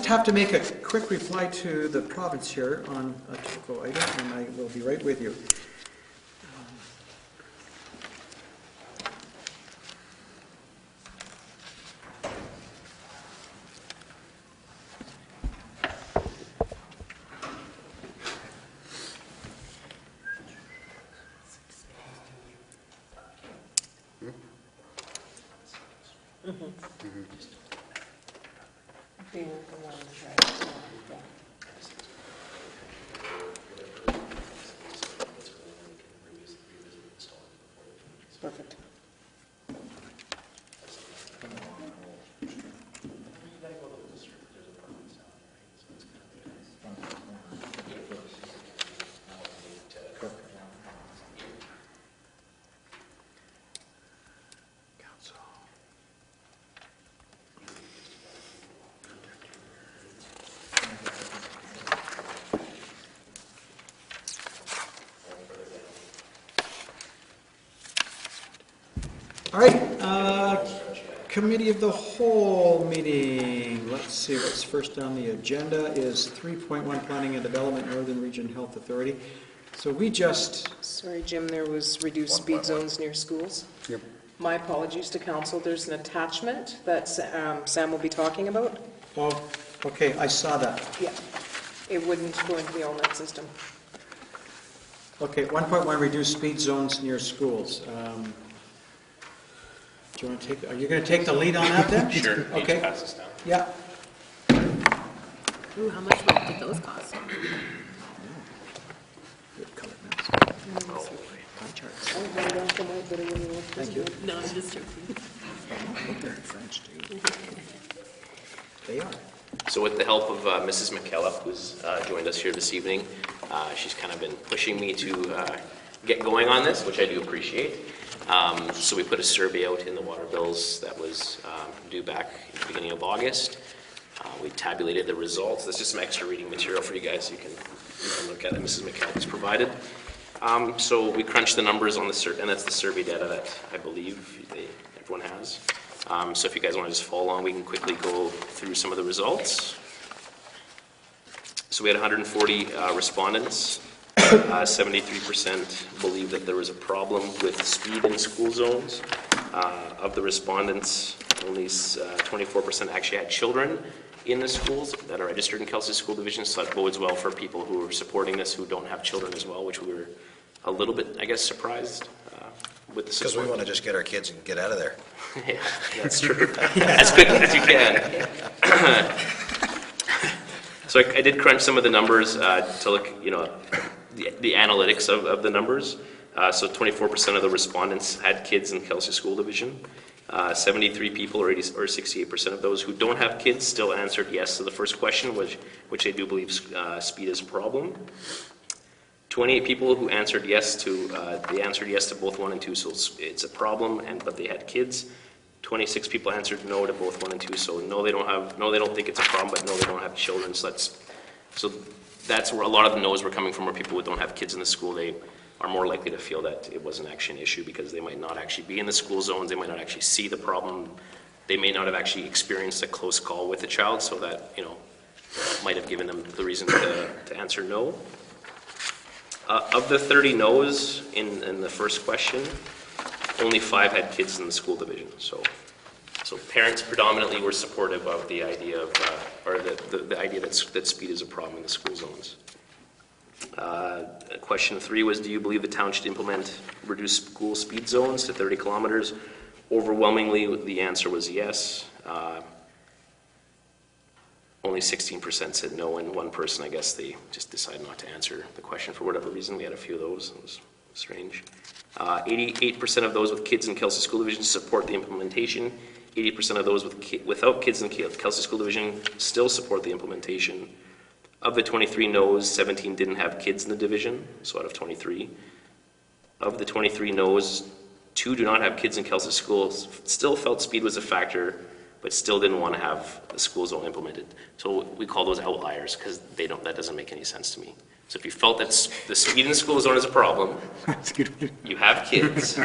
have to make a quick reply to the province here on a typical item, and I will be right with you. Perfect. All right, Committee of the Whole meeting. Let's see what's first on the agenda is 3.1 Planning and Development, Northern Region Health Authority. So we just... Sorry, Jim, there was reduced speed zones near schools. Yep. My apologies to council. There's an attachment that Sam will be talking about. Oh, okay, I saw that. Yeah, it wouldn't go into the all-net system. Okay, 1.1 reduced speed zones near schools. Do you want to take? Are you going to take the lead on that then? Sure. Okay. Pass this down. Yeah. Ooh, how much did those cost? Good color maps. Pie charts. I wrote down some white, but it wouldn't look Thank you. No, I'm just joking. They're in French too. They are. So with the help of Mrs. McKellop, who's joined us here this evening, she's kind of been pushing me to get going on this, which I do appreciate. So we put a survey out in the water bills that was due back in the beginning of August. We tabulated the results. That's just some extra reading material for you guys so you can look at it. Mrs. McKellop has provided. So we crunched the numbers on the survey, and that's the survey data that I believe everyone has. So if you guys want to just follow along, we can quickly go through some of the results. So we had 140 respondents. 73% believe that there was a problem with speed in school zones. Of the respondents, only 24% actually had children in the schools that are registered in Kelsey School Division, so that bodes well for people who are supporting this who don't have children as well, which we were a little bit, I guess, surprised with the support. Because we want to just get our kids and get out of there. Yeah, that's true. As quickly as you can. So I did crunch some of the numbers to look, the analytics of the numbers. So 24% of the respondents had kids in Kelsey School Division. 73 people, or 68% of those who don't have kids, still answered yes to the first question, which they do believe speed is a problem. 28 people who answered yes to, they answered yes to both 1 and 2, so it's a problem, but they had kids. 26 people answered no to both 1 and 2, so no, they don't think it's a problem, but no, they don't have children. So that's where a lot of the no's were coming from, where people who don't have kids in the school, they are more likely to feel that it wasn't actually an issue because they might not actually be in the school zones, they might not actually see the problem, they may not have actually experienced a close call with a child, so that, might have given them the reason to answer no. Of the 30 no's in the first question, only 5 had kids in the school division. So parents predominantly were supportive of the idea of, the idea that speed is a problem in the school zones. Question 3 was, do you believe the town should implement reduced school speed zones to 30 kilometers? Overwhelmingly, the answer was yes. Only 16% said no, and one person, I guess, they just decided not to answer the question for whatever reason. We had a few of those. It was strange. 88% of those with kids in Kelsey School Division support the implementation. 80% of those without kids in Kelsey School Division still support the implementation. Of the 23 no's, 17 didn't have kids in the division, so out of 23. Of the 23 no's, 2 do not have kids in Kelsey schools, still felt speed was a factor, but still didn't want to have the school zone implemented. So we call those outliers because that doesn't make any sense to me. So if you felt that the speed in the school zone is a problem, you have kids,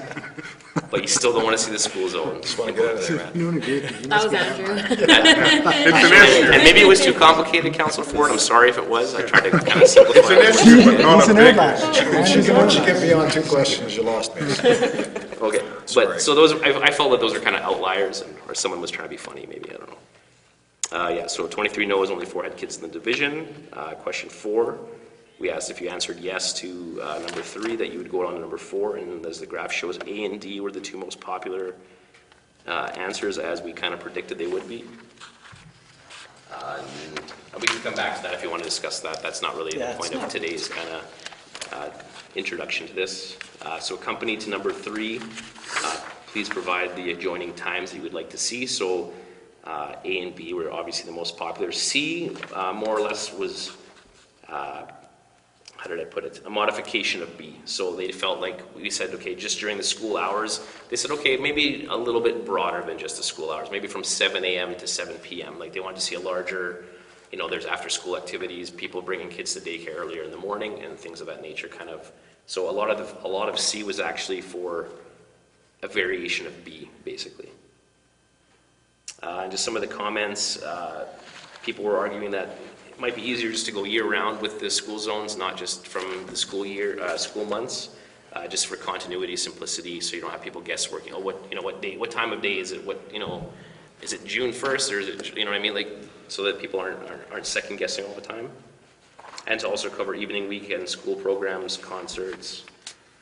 but you still don't want to see the school zone. Just want to get out of there, man. That was Andrew. And maybe it was too complicated, Council Ford. I'm sorry if it was. I tried to kind of simplify it. It's an big. Once you get beyond 2 questions, you lost me. Okay, Sorry. but so those, I felt that those are kind of outliers, or someone was trying to be funny, maybe, I don't know. Yeah, so 23 no's, only 4 had kids in the division. Question 4, we asked if you answered yes to number 3, that you would go on to number 4, and as the graph shows, A and D were the 2 most popular answers, as we kind of predicted they would be. And we can come back to that if you want to discuss that. That's not really the point of today's kind of introduction to this. So accompanied to number 3, please provide the adjoining times that you would like to see. So A and B were obviously the most popular. C, more or less, was, how did I put it, a modification of B. So they felt like, we said, okay, just during the school hours, they said, okay, maybe a little bit broader than just the school hours, maybe from 7 a.m. to 7 p.m. Like they wanted to see a larger, you know, there's after-school activities, people bringing kids to daycare earlier in the morning, and things of that nature kind of. So a lot of C was actually for a variation of B, basically. And just some of the comments, people were arguing that it might be easier just to go year-round with the school zones, not just from the school year, school months, just for continuity, simplicity, so you don't have people guesswork. What day, what time of day is it? Is it June 1st, or is it, you know what I mean? Like, so that people aren't second guessing all the time. And to also cover evening, weekend, school programs, concerts.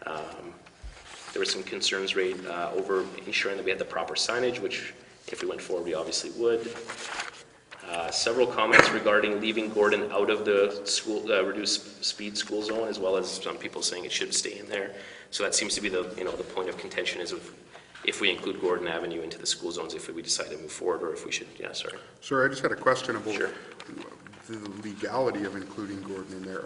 There were some concerns raised over ensuring that we had the proper signage, which if we went forward, we obviously would. Several comments regarding leaving Gordon out of the school reduced speed school zone, as well as some people saying it should stay in there. So that seems to be the point of contention, is if we include Gordon Avenue into the school zones, if we decide to move forward, or if we should. Yeah, sorry. Sir, I just had a question about Sure. the legality of including Gordon in there.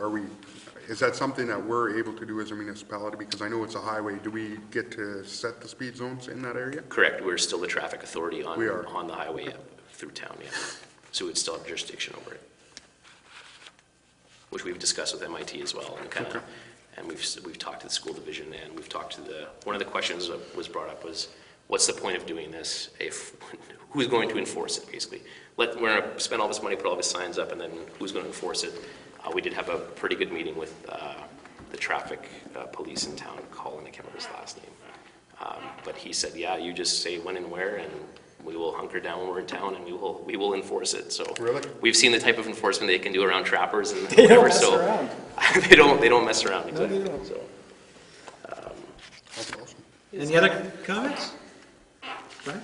Is that something that we're able to do as a municipality? Because I know it's a highway. Do we get to set the speed zones in that area? Correct. We're still the traffic authority on the highway through town. Yeah. So we'd still have jurisdiction over it, which we've discussed with MIT as well, and kind of, and we've talked to the school division, and we've talked to one of the questions that was brought up was, what's the point of doing this if who's going to enforce it? Basically, we're going to spend all this money, put all these signs up, and then who's going to enforce it? We did have a pretty good meeting with the traffic police in town. Colin, I can't remember his last name, but he said, yeah, you just say when and where, and we will hunker down when we're in town, and we will enforce it. So really? We've seen the type of enforcement they can do around trappers and They whatever. don't mess around. They don't mess around. Exactly. No, they don't. So That's awesome. Any other comments? Brian?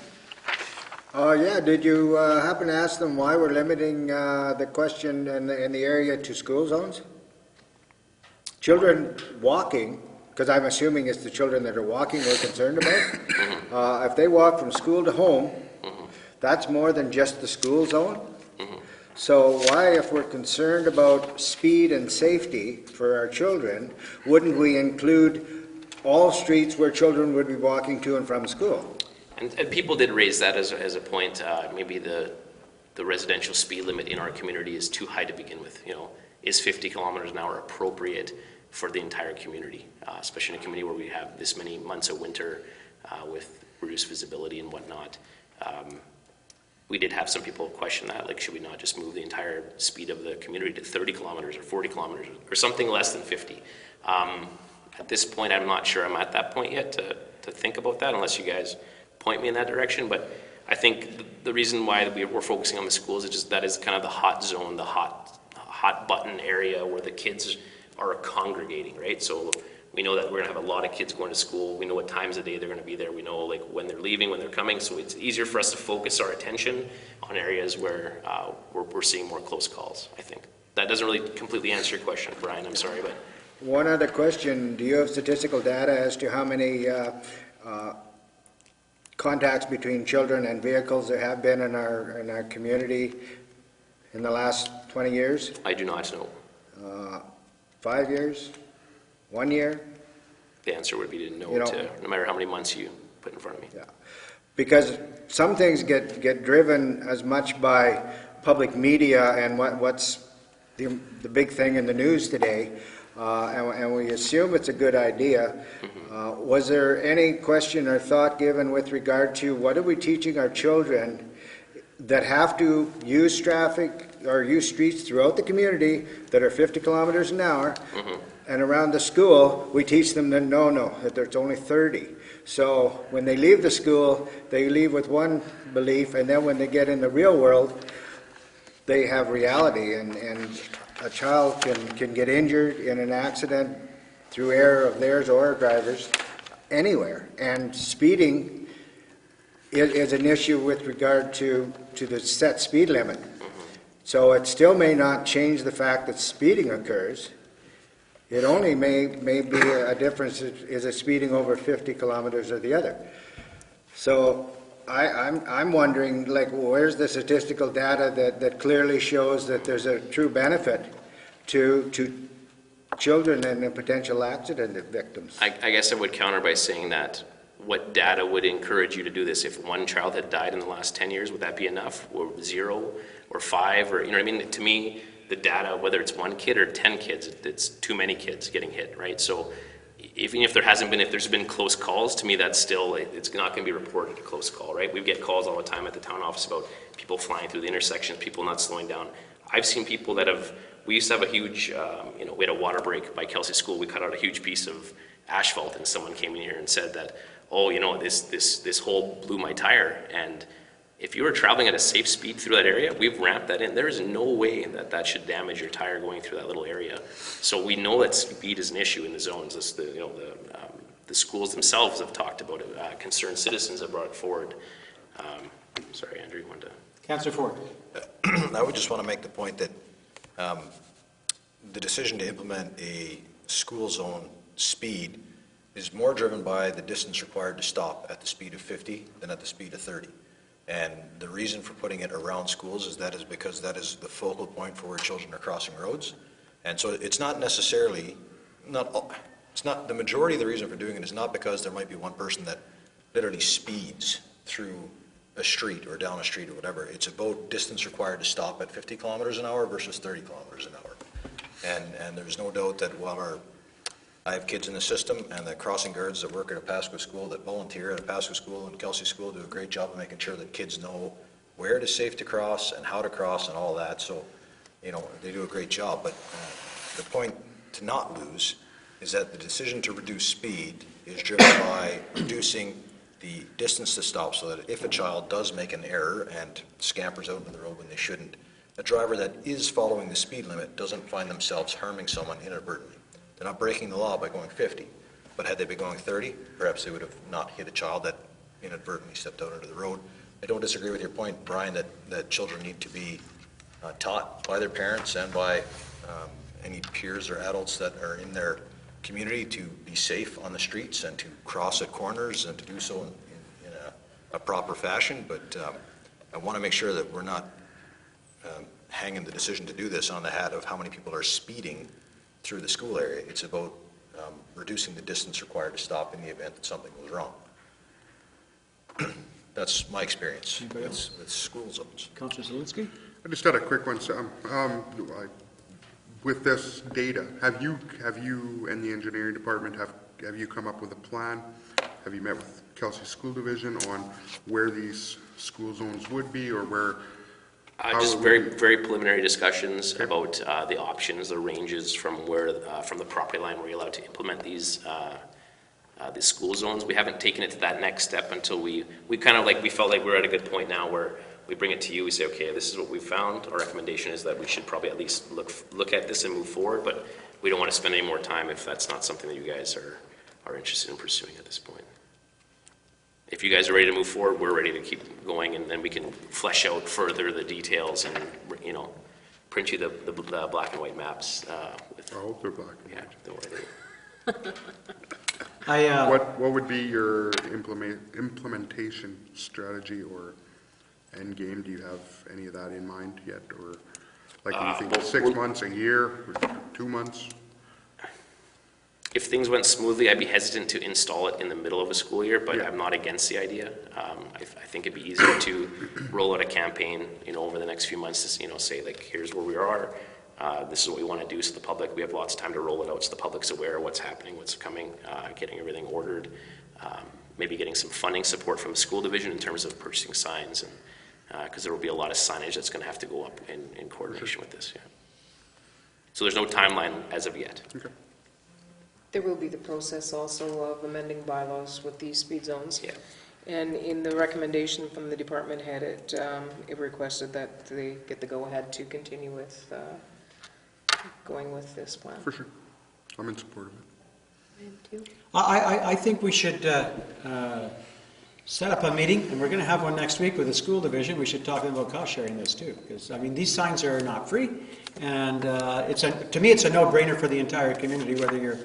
Yeah, did you happen to ask them why we're limiting the question in the area to school zones? Children walking, because I'm assuming it's the children that are walking we're concerned about. If they walk from school to home, that's more than just the school zone. So why, if we're concerned about speed and safety for our children, wouldn't we include all streets where children would be walking to and from school? And people did raise that as a point. Maybe the residential speed limit in our community is too high to begin with. Is 50 kilometers an hour appropriate for the entire community, especially in a community where we have this many months of winter with reduced visibility and whatnot? We did have some people question that, like, should we not just move the entire speed of the community to 30 kilometers or 40 kilometers or something less than 50? At this point, I'm not sure I'm at that point yet to think about that, unless you guys point me in that direction. But I think the reason why we're focusing on the schools is just that is kind of the hot zone, the hot button area where the kids are congregating, right? So we know that we're gonna have a lot of kids going to school. We know what times of day they're gonna be there. We know like when they're leaving, when they're coming. So it's easier for us to focus our attention on areas where we're seeing more close calls, I think. That doesn't really completely answer your question, Brian, I'm sorry, but. One other question, do you have statistical data as to how many contacts between children and vehicles there have been in our community in the last 20 years? I do not know. 5 years? 1 year? The answer would be to no, no matter how many months you put in front of me. Yeah, because some things get driven as much by public media and what's the big thing in the news today, and we assume it's a good idea. Was there any question or thought given with regard to what are we teaching our children that have to use traffic or use streets throughout the community that are 50 kilometers an hour, and around the school, we teach them that that there's only 30. So when they leave the school, they leave with one belief, and then when they get in the real world, they have reality, and a child can get injured in an accident through error of theirs or a driver's anywhere. And speeding is an issue with regard to the set speed limit. So it still may not change the fact that speeding occurs. It only may be a difference, is it speeding over 50 kilometers or the other. So I'm wondering, like, where's the statistical data that clearly shows that there's a true benefit to children and potential accident victims? I guess I would counter by saying that what data would encourage you to do this? If one child had died in the last 10 years, would that be enough? Or 0 or 5, or, you know what I mean? To me, the data, whether it's 1 kid or 10 kids, it's too many kids getting hit, right? So even if there's been close calls, to me that's still, it's not going to be reported a close call, right? We get calls all the time at the town office about people flying through the intersections, people not slowing down. I've seen people that we used to have a huge, we had a water break by Kelsey School. We cut out a huge piece of asphalt, and someone came in here and said that, oh, this hole blew my tire. And if you were traveling at a safe speed through that area, we've ramped that in. There is no way that should damage your tire going through that little area. So we know that speed is an issue in the zones. The schools themselves have talked about it. Concerned citizens have brought it forward. Sorry, Andrew, you wanted to? Councillor Ford. I would just want to make the point that the decision to implement a school zone speed is more driven by the distance required to stop at the speed of 50 than at the speed of 30. And the reason for putting it around schools is because that is the focal point for where children are crossing roads. And so it's not necessarily, the majority of the reason for doing it is not because there might be one person that literally speeds through a street or down a street or whatever. It's about distance required to stop at 50 kilometers an hour versus 30 kilometers an hour. And there's no doubt that while I have kids in the system, and the crossing guards that work at a Pasco school, that volunteer at a Pasco school and Kelsey school, do a great job of making sure that kids know where it is safe to cross and how to cross and all that. So, they do a great job. But the point to not lose is that the decision to reduce speed is driven by reducing the distance to stop, so that if a child does make an error and scampers out into the road when they shouldn't, a driver that is following the speed limit doesn't find themselves harming someone inadvertently. They're not breaking the law by going 50, but had they been going 30, perhaps they would have not hit a child that inadvertently stepped out onto the road. I don't disagree with your point, Brian, that children need to be taught by their parents and by any peers or adults that are in their community to be safe on the streets and to cross at corners and to do so in a proper fashion. But I want to make sure that we're not hanging the decision to do this on the hat of how many people are speeding through the school area. It's about reducing the distance required to stop in the event that something goes wrong. That's my experience with school zones. Councillor Zielinski. I just had a quick one. So, with this data, have you and the engineering department, have you come up with a plan? Have you met with Kelsey School Division on where these school zones would be, or where? Just very, very preliminary discussions about the options, the ranges from from the property line where you're allowed to implement these school zones. We haven't taken it to that next step until we felt like we're at a good point now where we bring it to you. We say, okay, this is what we found. Our recommendation is that we should probably at least look at this and move forward. But we don't want to spend any more time if that's not something that you guys are interested in pursuing at this point. If you guys are ready to move forward, we're ready to keep going, and then we can flesh out further the details and, print you the black and white maps. I hope they're black and white. Yeah, don't worry. What would be your implementation strategy or end game? Do you have any of that in mind yet, or like do you think 6 months, a year, or 2 months? If things went smoothly, I'd be hesitant to install it in the middle of a school year, but I'm not against the idea. I think it'd be easier to roll out a campaign, over the next few months to, say, like, here's where we are. this is what we want to do, so the public, we have lots of time to roll it out, so the public's aware of what's happening, what's coming, getting everything ordered, maybe getting some funding support from the school division in terms of purchasing signs, and because there will be a lot of signage that's going to have to go up in coordination with this. Yeah. So there's no timeline as of yet. Okay. There will be the process also of amending bylaws with these speed zones. Yeah. And in the recommendation from the department head, it requested that they get the go-ahead to continue with going with this plan. For sure. I'm in support of it. I think we should set up a meeting, and we're going to have one next week with the school division. We should talk about cost sharing this too, because I mean these signs are not free, and to me it's a no-brainer for the entire community, whether you're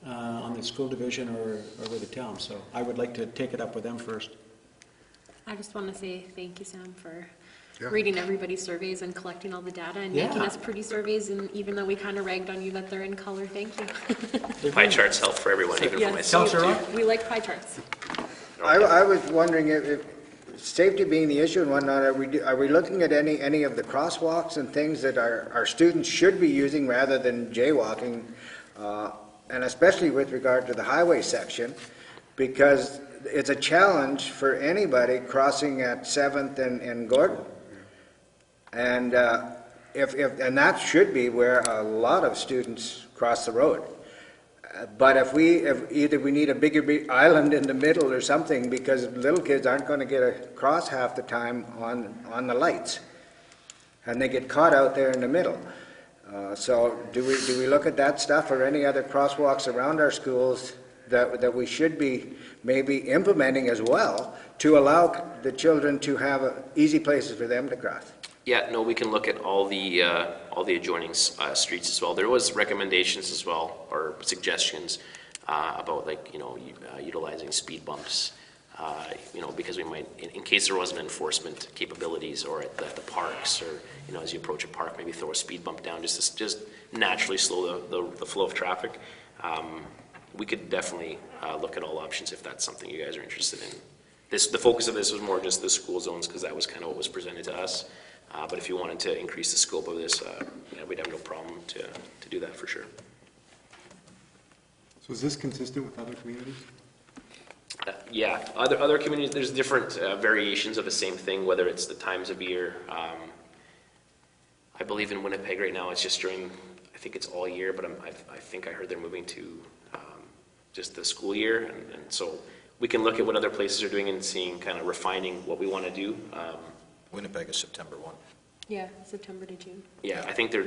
on the school division or with the town. So I would like to take it up with them first. I just want to say thank you, Sam, for Yeah. reading everybody's surveys and collecting all the data and making us pretty surveys. And even though we kind of ragged on you that they're in color, thank you. Pie charts help for everyone, even for myself Councillor too. Rock? We like pie charts. I was wondering if safety being the issue and whatnot, are we looking at any of the crosswalks and things that our students should be using rather than jaywalking, and especially with regard to the highway section, because it's a challenge for anybody crossing at 7th and Gordon. And and that should be where a lot of students cross the road. But if either we need a bigger island in the middle or something, because little kids aren't going to get across half the time on the lights, and they get caught out there in the middle. So do we look at that stuff or any other crosswalks around our schools that we should be maybe implementing as well to allow the children to have easy places for them to cross? Yeah, no, we can look at all the adjoining streets as well. There was recommendations as well, or suggestions about utilizing speed bumps, because we might, in case there wasn't enforcement capabilities, or at the parks, or as you approach a park, maybe throw a speed bump down just naturally slow the flow of traffic. We could definitely look at all options if that's something you guys are interested in. The focus of this was more just the school zones, because that was kind of what was presented to us. But if you wanted to increase the scope of this, we'd have no problem to do that for sure. So is this consistent with other communities? Yeah, other communities, there's different variations of the same thing, whether it's the times of year. I believe in Winnipeg right now, it's just during, I think it's all year, but I think I heard they're moving to just the school year. And so we can look at what other places are doing and seeing, kind of refining what we want to do. Winnipeg is September 1. Yeah, September to June. Yeah, I think they're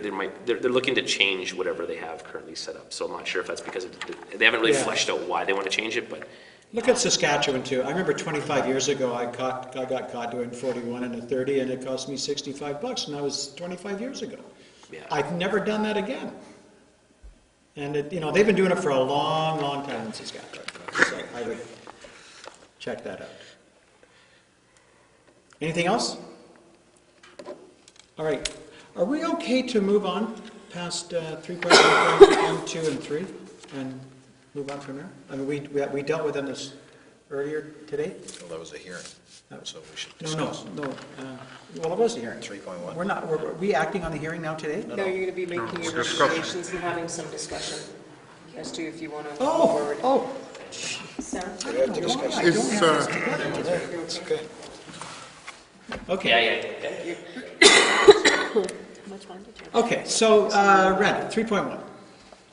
looking to change whatever they have currently set up. So I'm not sure if that's because they haven't really fleshed out why they want to change it, but. Look at Saskatchewan too. I remember 25 years ago I got caught doing 41 and a 30, and it cost me $65, and that was 25 years ago. Yeah. I've never done that again. And they've been doing it for a long, long time in Saskatchewan. So I would check that out. Anything else? All right. Are we okay to move on past 3.1, 2, and 3, and move on from there? I mean, we dealt with them this earlier today. Well, that was a hearing, so we should No. discuss. Well, it was a hearing. 3.1. Were we acting on the hearing now today? No, you're going to be making your discussion. recommendations and having some discussion as to if you want to move Oh, forward. oh. Sam? I don't know why I Is, don't have this together today. It's okay. Okay. Yeah. Much fun to check. Okay, so, Red, 3.1.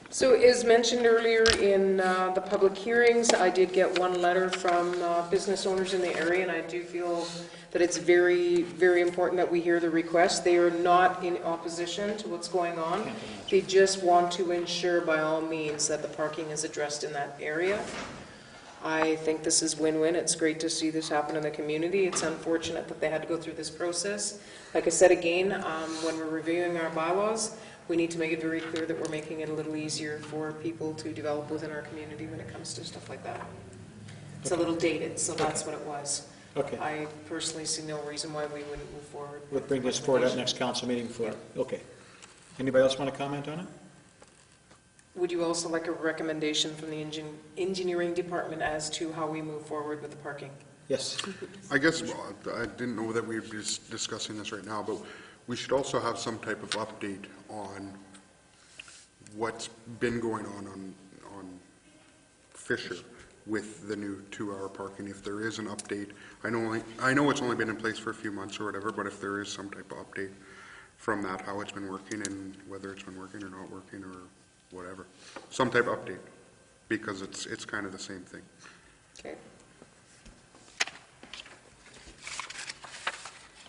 So as mentioned earlier in the public hearings, I did get one letter from business owners in the area, and I do feel that it's very, very important that we hear the request. They are not in opposition to what's going on. They just want to ensure by all means that the parking is addressed in that area. I think this is win-win. It's great to see this happen in the community. It's unfortunate that they had to go through this process. Like I said again, when we're reviewing our bylaws, we need to make it very clear that we're making it a little easier for people to develop within our community when it comes to stuff like that. It's a little dated, so that's what it was. Okay. I personally see no reason why we wouldn't move forward. We'll bring this forward at next council meeting for, okay. Anybody else want to comment on it? Would you also like a recommendation from the engineering department as to how we move forward with the parking? Yes. I guess, I didn't know that we'd be discussing this right now, but we should also have some type of update on on what's been going on Fisher with the new 2-hour parking, if there is an update. I know it's only been in place for a few months or whatever, but if there is some type of update from that, how it's been working and whether it's been working or not working or whatever. Some type of update, because it's kind of the same thing. Okay.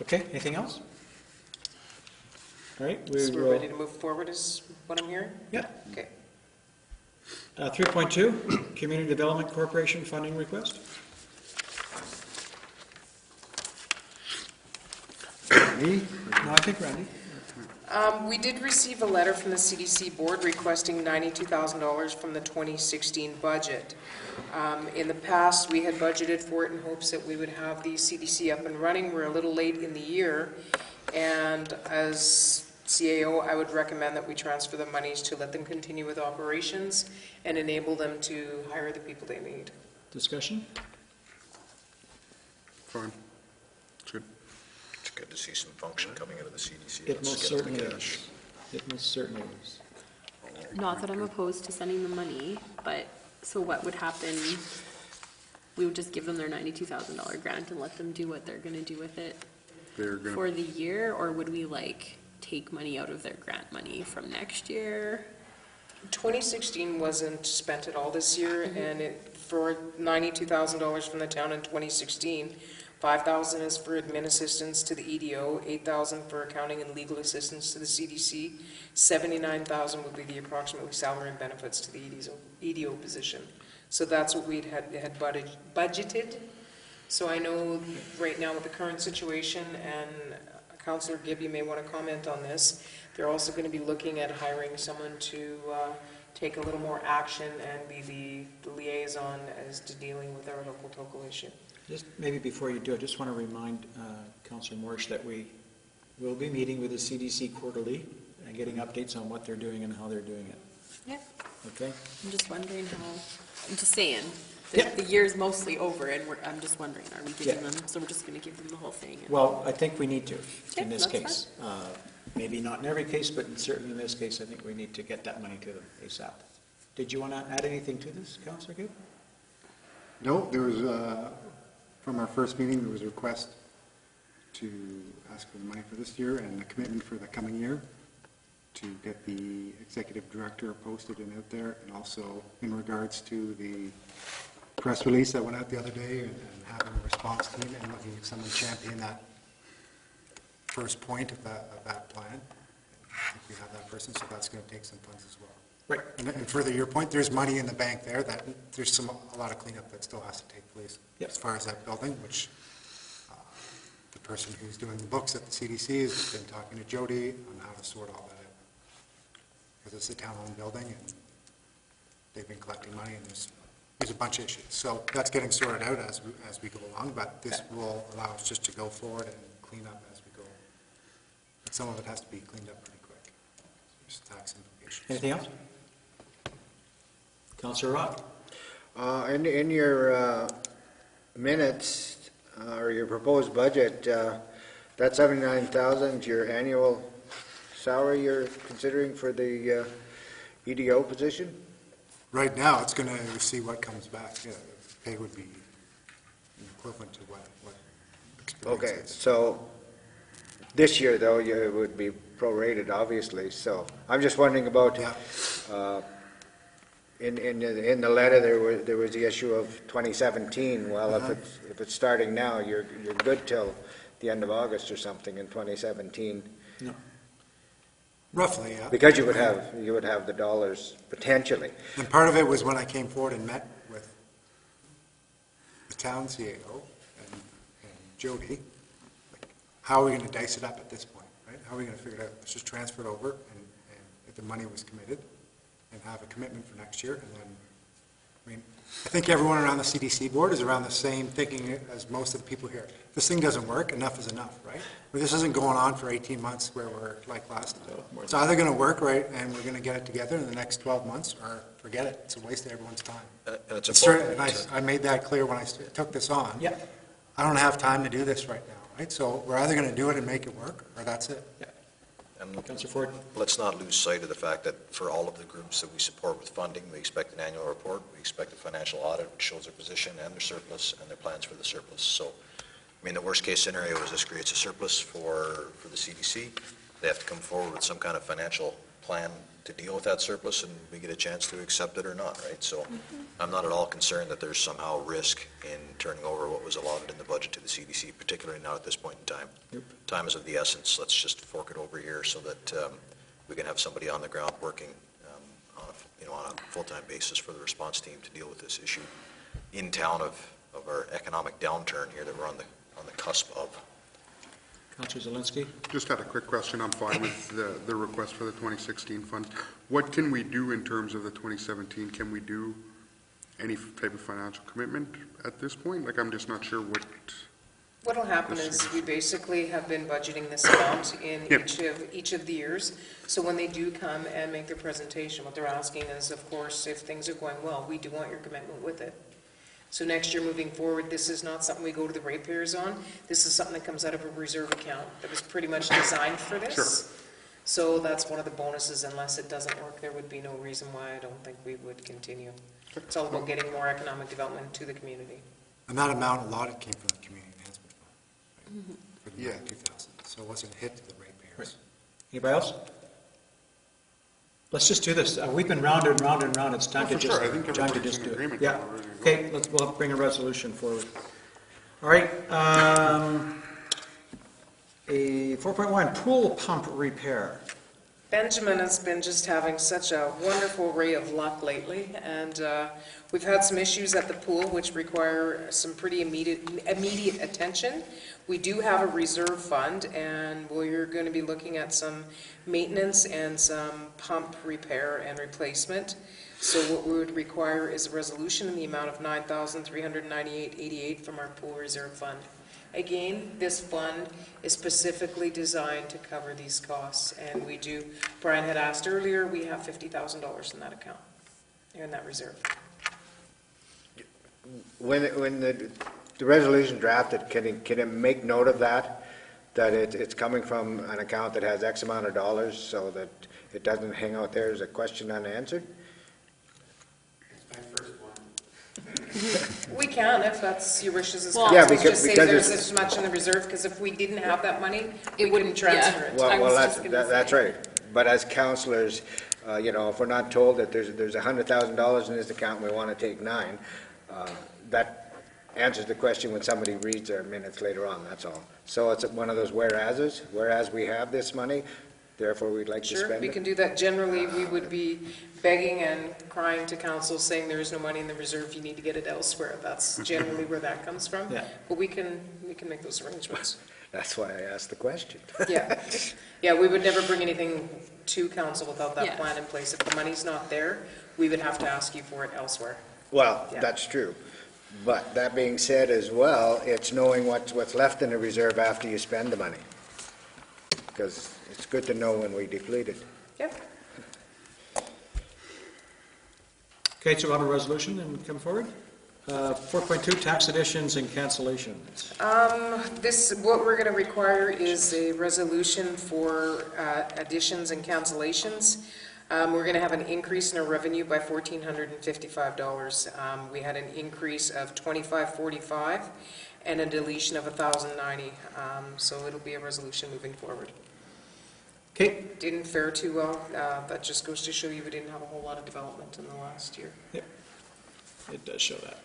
Okay, anything else? All right, So we're ready to move forward is what I'm hearing? Yeah. Okay. 3.2, Community Development Corporation funding request. Me? No, I think Randy. We did receive a letter from the CDC board requesting $92,000 from the 2016 budget. In the past, we had budgeted for it in hopes that we would have the CDC up and running. We're a little late in the year, and as CAO, I would recommend that we transfer the monies to let them continue with operations and enable them to hire the people they need. Discussion? Fine. It's good. It's good to see some function coming out of the CDC. It Let's most get them certainly the cash. is. It most certainly is. Not that I'm opposed to sending the money, but, so what would happen? We would just give them their $92,000 grant and let them do what they're gonna do with it They're gonna, for the year, or would we like take money out of their grant money from next year? 2016 wasn't spent at all this year, and for $92,000 from the town in 2016, $5,000 is for admin assistance to the EDO, $8,000 for accounting and legal assistance to the CDC, $79,000 would be the approximately salary and benefits to the EDO position. So that's what we'd had budgeted. So I know right now with the current situation, and Councillor Gibb, you may want to comment on this, they're also going to be looking at hiring someone to take a little more action and be the liaison as to dealing with our local issue. Just maybe before you do, I just want to remind Councillor Morsch that we will be meeting with the CDC quarterly and getting updates on what they're doing and how they're doing it. Yeah. Okay? I'm just wondering how, I'm just saying, Yeah. the year's mostly over, and I'm just wondering, are we giving Yeah. them, so we're just gonna give them the whole thing? and- Well, I think we need to Okay, in this that's case. Maybe not in every case, but certainly in this case, I think we need to get that money to them ASAP. Did you want to add anything to this, Councillor Gibb? No, there was, from our first meeting, there was a request to ask for the money for this year and the commitment for the coming year to get the executive director posted and out there, and also in regards to the press release that went out the other day and having a response team and looking at someone champion that first point of that plan. I think we have that person, so that's going to take some funds as well. Right. And further your point, there's money in the bank there that there's a lot of cleanup that still has to take place. Yep. As far as that building, which the person who's doing the books at the CDC has been talking to Jody on how to sort all that out. Because it's a town-owned building and they've been collecting money and there's a bunch of issues. So that's getting sorted out as we go along, but this will allow us just to go forward and clean up as we go. But some of it has to be cleaned up pretty quick. There's tax implications. Anything else? Councillor Rock? In your minutes, or your proposed budget, that 79,000, your annual salary you're considering for the EDO position? Right now, it's going to see what comes back. Yeah, pay would be equivalent to what experience Okay, is. so this year, though, it would be prorated, obviously, so I'm just wondering about, Yeah. in the letter, there was the issue of 2017. Well, if it's starting now, you're good till the end of August or something in 2017, No. Roughly, yeah. because you would have the dollars potentially. And part of it was when I came forward and met with the town CAO and Jody, like, how are we going to dice it up at this point, right? How are we going to figure it out? Let's just transfer it over and if the money was committed and have a commitment for next year. And then, I mean, I think everyone around the CDC board is around the same thinking as most of the people here. If this thing doesn't work, enough is enough, right? But this isn't going on for 18 months where we're like last time. It's either going to work, right, and we're going to get it together in the next 12 months, or forget it. It's a waste of everyone's time. And it's It's important. certain- and I made that clear when I took this on. Yeah. I don't have time to do this right now, right? So we're either going to do it and make it work, or that's it. And Councillor Ford? let's not lose sight of the fact that for all of the groups that we support with funding, we expect an annual report, we expect a financial audit which shows their position and their surplus and their plans for the surplus. So, I mean, the worst case scenario is this creates a surplus for the CDC. They have to come forward with some kind of financial plan to deal with that surplus, and we get a chance to accept it or not, right? So I'm not at all concerned that there's somehow risk in turning over what was allotted in the budget to the CDC, particularly not at this point in time. Yep. Time is of the essence. Let's just fork it over here so that we can have somebody on the ground working on a full-time basis for the response team to deal with this issue in town of our economic downturn here that we're on the cusp of. Councillor Zelinski? Just had a quick question. I'm fine with the request for the 2016 fund. What can we do in terms of the 2017? Can we do any type of financial commitment at this point? Like, I'm just not sure what. What'll happen is we basically have been budgeting this amount in each of the years. So when they do come and make their presentation, what they're asking is, of course, if things are going well, we do want your commitment with it. So next year moving forward, this is not something we go to the ratepayers on. This is something that comes out of a reserve account that was pretty much designed for this. Sure. So that's one of the bonuses. Unless it doesn't work, there would be no reason why I don't think we would continue. It's all about getting more economic development to the community. And that amount allotted came from the community enhancement fund, right? For the 2,000, so it wasn't a hit to the ratepayers. Anybody else? Let's just do this. We've been round and round and round. It's time to For just, sure. I think time to everybody's just in do it. agreement Yeah. on where we're gonna go. Okay, we'll bring a resolution forward. All right. A 4.1 pool pump repair. Benjamin has been just having such a wonderful ray of luck lately, and we've had some issues at the pool which require some pretty immediate attention. We do have a reserve fund, and we're going to be looking at some maintenance and some pump repair and replacement. So what we would require is a resolution in the amount of $9,398.88 from our pool reserve fund. Again, this fund is specifically designed to cover these costs, and we do, Brian had asked earlier, we have $50,000 in that account, in that reserve. When the resolution drafted, can it make note of that it's coming from an account that has X amount of dollars, so that it doesn't hang out there as a question unanswered? We can, if that's your wishes as Well- council, Yeah, because- just say because there's it's- this much in the reserve, because if we didn't have that money, we wouldn't- wouldn't transfer yeah. it. I Well, was just gonna that's say. right. But as councillors, if we're not told that there's $100,000 in this account and we want to take 9, that answers the question when somebody reads their minutes later on, that's all. So it's one of those whereases, whereas we have this money, therefore we'd like to Sure, spend we it. can do that. Generally, we would be begging and crying to council, saying there is no money in the reserve, you need to get it elsewhere. That's generally where that comes from. Yeah. But we can make those arrangements. That's why I asked the question. Yeah, yeah, we would never bring anything to council without that Yeah. plan in place. If the money's not there, we would have to ask you for it elsewhere. Well, Yeah. that's true. But that being said as well, it's knowing what's left in the reserve after you spend the money. Because it's good to know when we deplete it. Yep. Okay, so we'll have a resolution and come forward. 4.2 tax additions and cancellations. What we're gonna require is a resolution for additions and cancellations. We're gonna have an increase in our revenue by $1,455. We had an increase of $2,545 and a deletion of $1,090. So it'll be a resolution moving forward. Okay, Didn't fare too well. That just goes to show you we didn't have a whole lot of development in the last year. it does show that.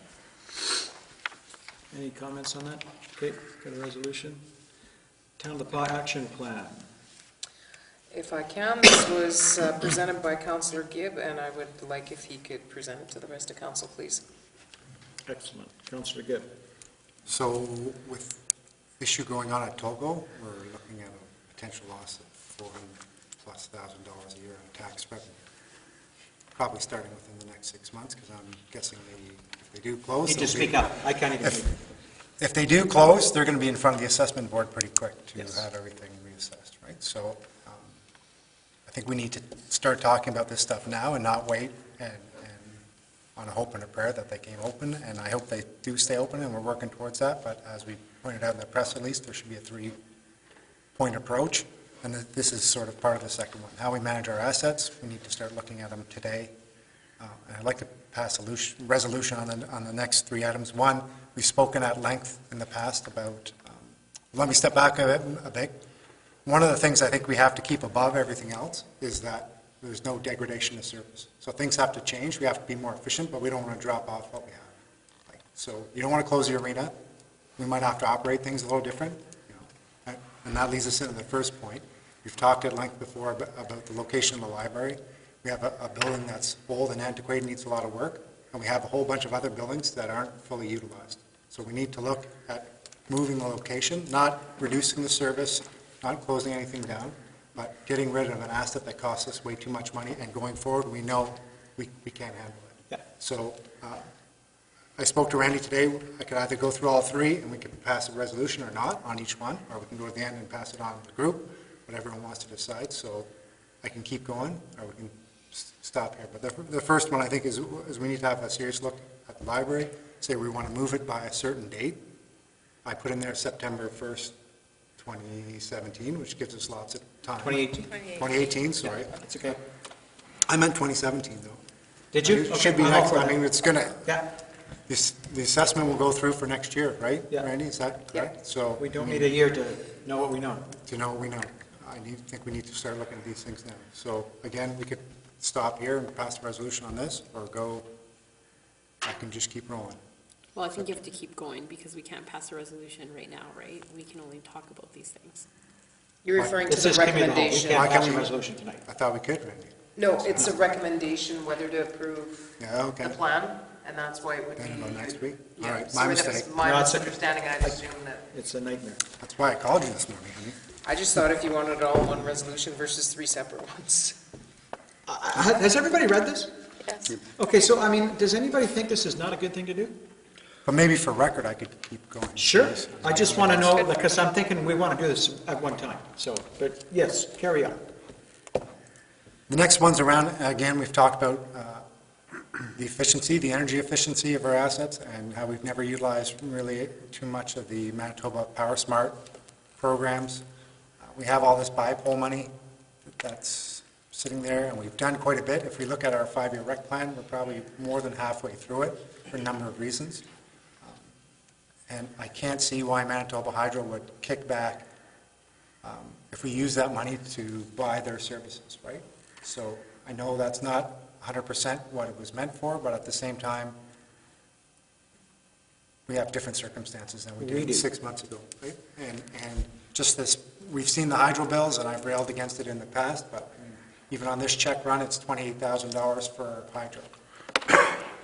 Any comments on that? Okay, got a resolution. Town of the Pas Action Plan. If I can, this was presented by Councillor Gibb, and I would like if he could present it to the rest of council, please. Excellent. Councillor Gibb. So with issue going on at Togo, we're looking at a potential loss of $400,000+ a year in tax revenue. Probably starting within the next 6 months, because I'm guessing if they do close. Need to they'll be- speak up. I can't even hear you. If they do close, they're going to be in front of the assessment board pretty quick to Yes. have everything reassessed, right? So I think we need to start talking about this stuff now and not wait and on a hope and a prayer that they came open, and I hope they do stay open, and we're working towards that. But as we pointed out in the press release, there should be a 3-point approach, and this is sort of part of the second one, how we manage our assets. We need to start looking at them today. And I'd like to pass a resolution on the next three items. One, we've spoken at length in the past about, let me step back a bit. One of the things I think we have to keep above everything else is that there's no degradation of service. So things have to change. We have to be more efficient, but we don't want to drop off what we have. So you don't want to close the arena. We might have to operate things a little different. And that leads us into the first point. We've talked at length before about the location of the library. We have a building that's old and antiquated, needs a lot of work, and we have a whole bunch of other buildings that aren't fully utilized. So we need to look at moving the location, not reducing the service, not closing anything down, but getting rid of an asset that costs us way too much money, and going forward, we know we can't handle it. Yeah. So I spoke to Randy today. I could either go through all three, and we could pass a resolution or not on each one, or we can go to the end and pass it on to the group, what everyone wants to decide. So I can keep going, or we can stop here. But the first one, I think, is we need to have a serious look at the library, say we want to move it by a certain date. I put in there September 1st, 2017, which gives us lots of time. 2018. 2018, sorry. Yeah, that's okay. I meant 2017, though. Did you? It should be I'm all next, for I that. mean, it's going to, Yeah, the assessment will go through for next year, right, Yeah. Randy? Is that correct? So we don't need a year to know what we know. to know what we know. I think we need to start looking at these things now. So again, we could stop here and pass the resolution on this, or go, I can just keep rolling. Well, I think you have to keep going because we can't pass a resolution right now, right? We can only talk about these things. You're referring to This the is committee of the whole. We recommendation. can't Why can't pass a we- resolution tonight. I thought we could, Randy. No, it's a recommendation whether to approve Yeah, okay. the plan, and that's why it would be. Then it'll go next week? All Yeah, right, my sorry, that was mistake. my No, it's a- misunderstanding. I assumed that. It's a nightmare. That's why I called you this morning, honey. I just thought if you wanted it all in one resolution versus three separate ones. Has everybody read this? Yes. Okay, so, I mean, does anybody think this is not a good thing to do? But maybe for record, I could keep going. Sure. please. I just want to know, because I'm thinking we want to do this at one time, so, but yes, carry on. The next one's around, again, we've talked about the efficiency, the energy efficiency of our assets, and how we've never utilized really too much of the Manitoba Power Smart programs. We have all this biopole money that's sitting there, and we've done quite a bit. If we look at our 5-year rec plan, we're probably more than halfway through it for a number of reasons. And I can't see why Manitoba Hydro would kick back if we use that money to buy their services, right? So I know that's not 100% what it was meant for, but at the same time, we have different circumstances than we We did do. 6 months ago, right? And just this, we've seen the hydro bills, and I've railed against it in the past, but even on this check run, it's $28,000 for hydro.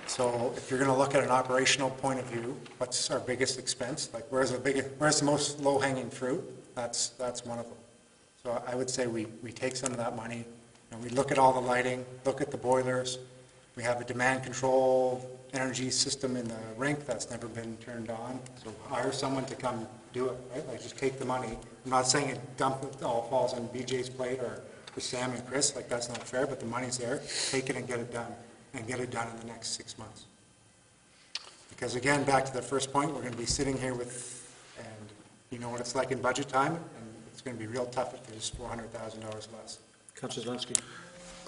So if you're going to look at an operational point of view, what's our biggest expense? Like, where's the most low-hanging fruit? That's one of them. So I would say we take some of that money, and we look at all the lighting, look at the boilers. We have a demand control energy system in the rink that's never been turned on. So hire someone to come do it, right? Like, just take the money. I'm not saying it all falls on BJ's plate or Sam and Chris, like, that's not fair, but the money's there. Take it and get it done, and get it done in the next 6 months. Because again, back to the first point, we're going to be sitting here with, and you know what it's like in budget time, and it's going to be real tough if there's $400,000 less. Councillor Zelinski.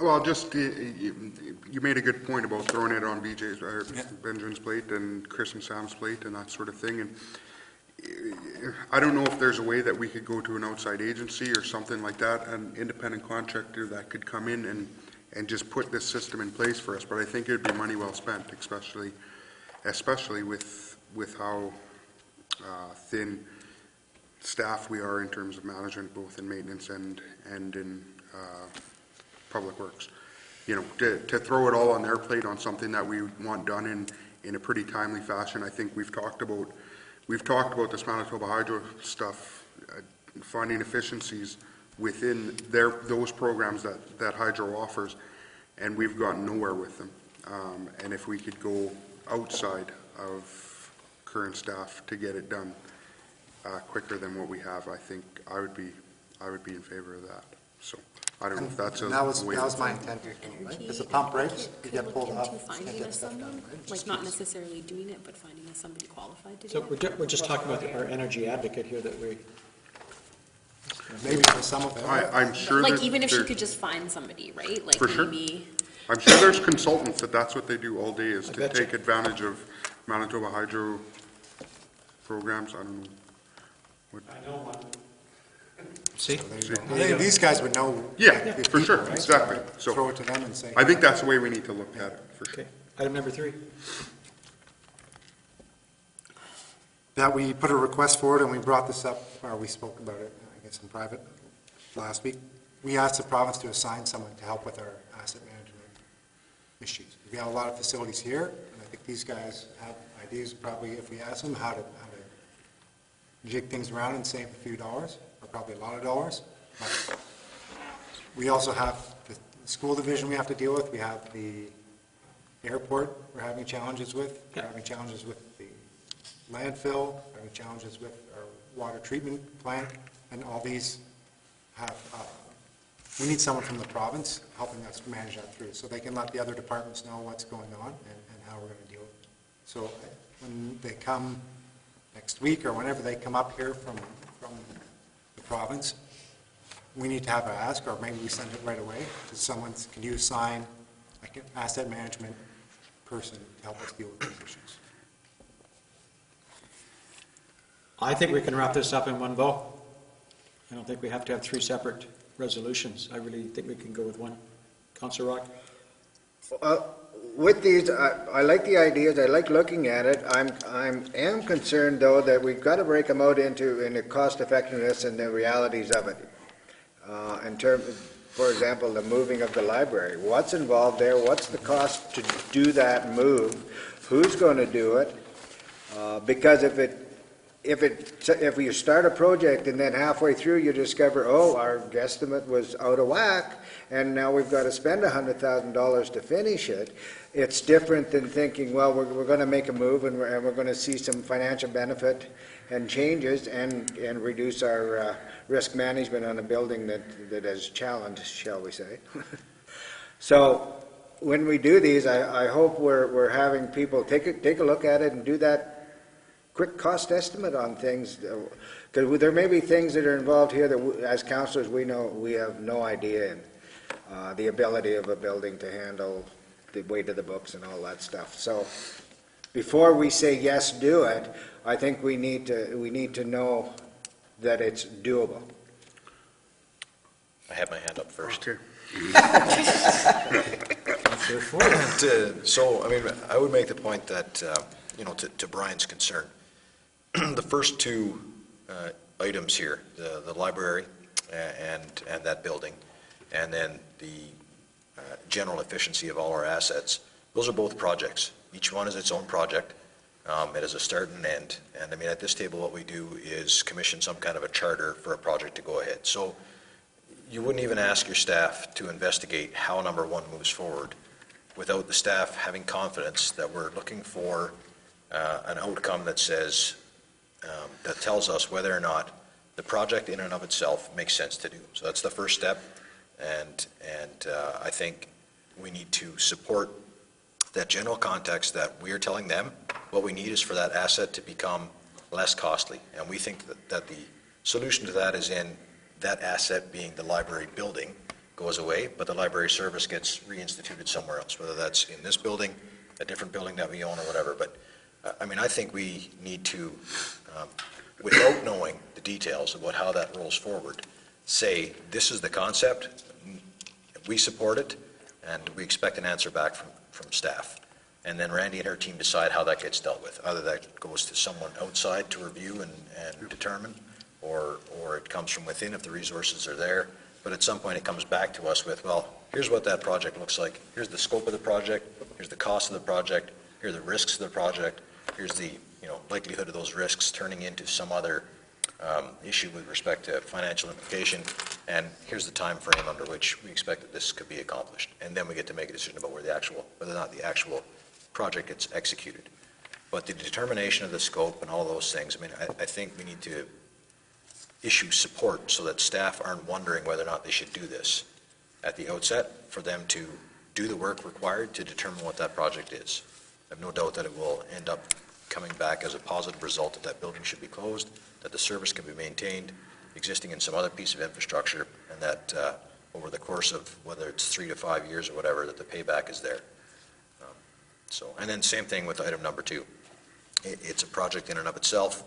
Well, just, you made a good point about throwing it on BJ's, or Benjamin's plate and Chris and Sam's plate and that sort of thing. And I don't know if there's a way that we could go to an outside agency or something like that, an independent contractor that could come in and just put this system in place for us. But I think it would be money well spent, especially with how thin staff we are in terms of management, both in maintenance and in public works. You know, to throw it all on their plate on something that we want done in a pretty timely fashion. I think we've talked about this Manitoba Hydro stuff, finding efficiencies within those programs that Hydro offers, and we've gotten nowhere with them. And if we could go outside of current staff to get it done quicker than what we have, I think I would be in favor of that. So I don't know if that's a And that was way. my intent, right? Because the pump breaks, you Could get look pulled into off. can't finding get us stuff done, someone, right? like not necessarily doing it, but finding us somebody qualified to do So it. we're just talking about our energy advocate here that we, maybe for some of it. I'm sure Like, that even if she there- could just find somebody, right? Like For sure. maybe, I'm sure there's consultants that's what they do all day, is I to betcha. take advantage of Manitoba Hydro programs. I don't know. See? There you go. I think these guys would know. Yeah, the for sure, people, right? exactly. I'd So- Throw it to them and say. I think that's the way we need to look at it, for sure. Okay, item number 3. That we put a request forward, and we brought this up, or we spoke about it, I guess, in private last week. We asked the province to assign someone to help with our asset management issues. We have a lot of facilities here, and I think these guys have ideas, probably, if we ask them how to jig things around and save a few dollars, or probably a lot of dollars. But we also have the school division we have to deal with. We have the airport we're having challenges with. We're having challenges with the landfill, we're having challenges with our water treatment plant, and all these have, we need someone from the province helping us manage that through, so they can let the other departments know what's going on and how we're going to deal with it. So when they come next week, or whenever they come up here from the province, we need to have an ask, or maybe we send it right away, to someone, can you assign like an asset management person to help us deal with these issues? I think we can wrap this up in one go. I don't think we have to have 3 separate resolutions. I really think we can go with one. Councillor Rock? With these, I like the ideas, I like looking at it. I am concerned, though, that we've got to break them out into cost effectiveness and the realities of it. In terms, for example, the moving of the library. What's involved there? What's the cost to do that move? Who's going to do it? Because if you start a project and then halfway through you discover, oh, our guesstimate was out of whack, and now we've got to spend $100,000 to finish it, it's different than thinking, well, we're going to make a move and we're going to see some financial benefit and changes and reduce our risk management on a building that is challenged, shall we say. So when we do these, I hope we're having people take a look at it and do that quick cost estimate on things, because there may be things that are involved here that, as councillors, we know we have no idea in. The ability of a building to handle the weight of the books and all that stuff. So before we say yes, do it, I think we need to know that it's doable. I have my hand up first. Okay. So, I mean, I would make the point that, to Brian's concern, the first 2 items here, the library and that building, and then the general efficiency of all our assets, those are both projects. Each one is its own project. It has a start and end. And I mean, at this table, what we do is commission some kind of a charter for a project to go ahead. So you wouldn't even ask your staff to investigate how number 1 moves forward without the staff having confidence that we're looking for an outcome that says, that tells us whether or not the project in and of itself makes sense to do. So that's the first step, and I think we need to support that general context that we are telling them what we need is for that asset to become less costly. And we think that the solution to that is in that asset being the library building goes away, but the library service gets reinstituted somewhere else, whether that's in this building, a different building that we own, or whatever. But I mean, I think we need to, without knowing the details about how that rolls forward, say, this is the concept, we support it, and we expect an answer back from staff. And then Randy and her team decide how that gets dealt with. Either that goes to someone outside to review and determine, or it comes from within if the resources are there. But at some point it comes back to us with, well, here's what that project looks like. Here's the scope of the project. Here's the cost of the project. Here are the risks of the project. Here's the likelihood of those risks turning into some other issue with respect to financial implication. And here's the time frame under which we expect that this could be accomplished. And then we get to make a decision about whether or not the actual project gets executed. But the determination of the scope and all of those things, I mean, I think we need to issue support so that staff aren't wondering whether or not they should do this at the outset, for them to do the work required to determine what that project is. I have no doubt that it will end up coming back as a positive result, that that building should be closed, that the service can be maintained, existing in some other piece of infrastructure, and that over the course of whether it's 3 to 5 years or whatever, that the payback is there. So, and then same thing with item number 2. It's a project in and of itself.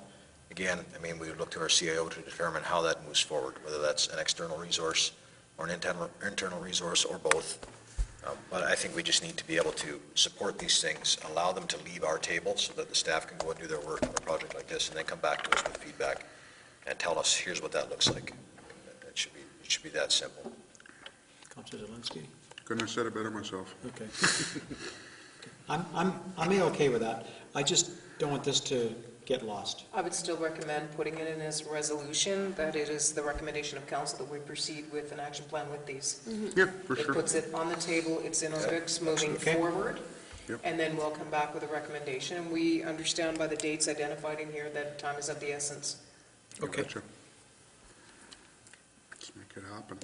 Again, I mean, we would look to our CIO to determine how that moves forward, whether that's an external resource or an internal resource or both. But I think we just need to be able to support these things, allow them to leave our table so that the staff can go and do their work on a project like this, and then come back to us with feedback and tell us, here's what that looks like. It should be that simple. Councillor Zelinski? Couldn't have said it better myself. Okay. I'm okay with that. I just don't want this to get lost. I would still recommend putting it in as a resolution, that it is the recommendation of council that we proceed with an action plan with these. Yeah, for It sure. puts it on the table, it's in our books moving Okay. forward, Yep. and then we'll come back with a recommendation. And we understand by the dates identified in here that time is of the essence. Okay. Gotcha. Let's make it happen.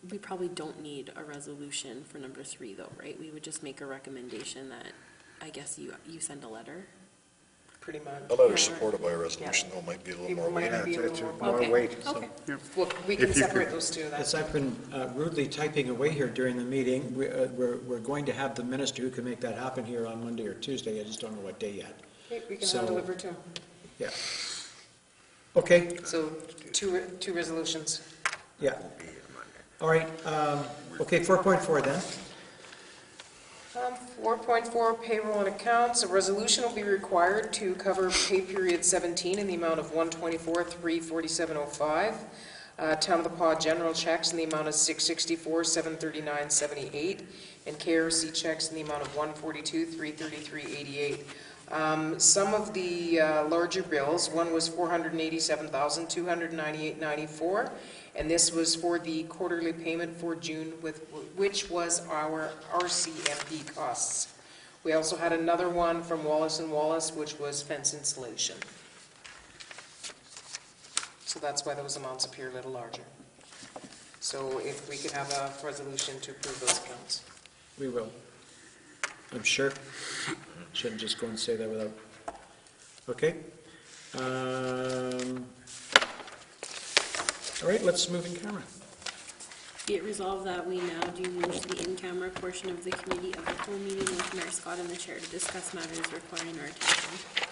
We probably don't need a resolution for number 3 though, right? We would just make a recommendation that, I guess you send a letter. Pretty much. A letter supported by a resolution, though, might be a little It more might weighted. be a It's little more more. weight. Okay. Well, we can If you separate could- those two. As That's I've been rudely typing away here during the meeting, we're going to have the minister who can make that happen here on Monday or Tuesday. I just don't know what day yet. okay, we can So- hand deliver to them. Yeah. Okay, So two resolutions. yeah. All right, okay, 4.4 then. 4.4 payroll and accounts. A resolution will be required to cover pay period 17 in the amount of $124,347.05. Town of the Paw general checks in the amount of $664,739.78, and KRC checks in the amount of $142,333.88. Some of the larger bills, one was $487,298.94, and this was for the quarterly payment for June, which was our RCMP costs. We also had another one from Wallace & Wallace, which was fence installation. So that's why those amounts appear a little larger. So if we could have a resolution to approve those accounts. We will. I'm sure. Shouldn't just go and say that without. Okay. All right, let's move in camera. Be it resolved that we now do move to the in-camera portion of the committee of the whole meeting with Mayor Scott and the chair to discuss matters requiring our attention.